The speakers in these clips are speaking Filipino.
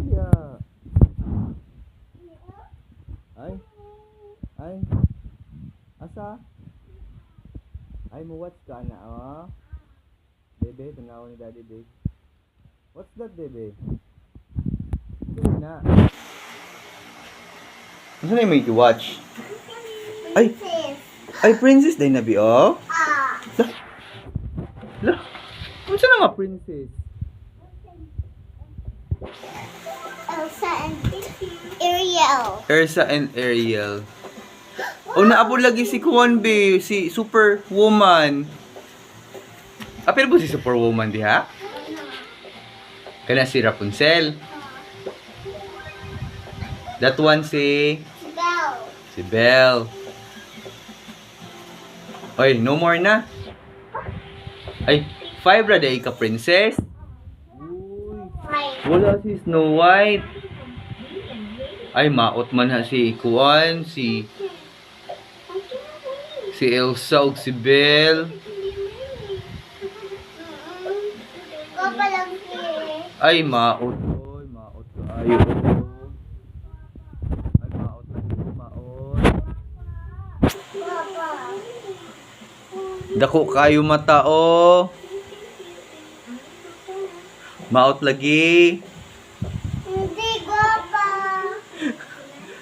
dia. Ay. Ay. Asa? Ay, mo watch ka na, oh. Bebe, tanaw ni daddy, babe. What's that, bebe? Sige na. Ano na yung may watch? Ay! Ay, princess day na, bi, oh. Lah. Ano siya na nga, princess? Elsa and Ariel. Elsa and Ariel. O, naabot lagi si Kuan, be. Si Superwoman. Pero po si Superwoman, di ha? Kaya si Rapunzel. That one si... Belle. Si Belle. Oy, no more na. Ay, 5 ra day ka, princess. Uy, wala si Snow White. Ay, maot man ha si Kuan, si Elsa ug si Belle. Go pa lang si... Ay, maot. Oy, maot kaayo. Ay, maot na si maot. Papa. Dako kayo mata, oh. Maot lagi. Hindi, go pa.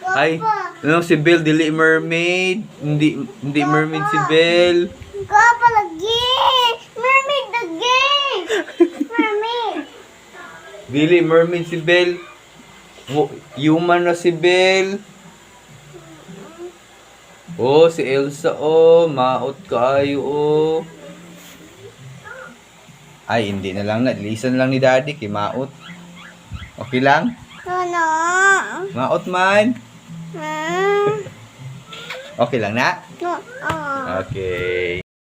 Go Ay, pa. ano si Belle dili mermaid. Hindi mermaid si Belle. Go pa lagi. Mermaid lagi. Mermaid. Dili mermaid si Belle. Human na si Belle. Oh, si Elsa, oh. Maot kaayo, oh. Ay, hindi na lang na. Listen lang ni Daddy kay maot. Okay lang? Ano? Maot man. Hmm? Okay lang na? No. Okay.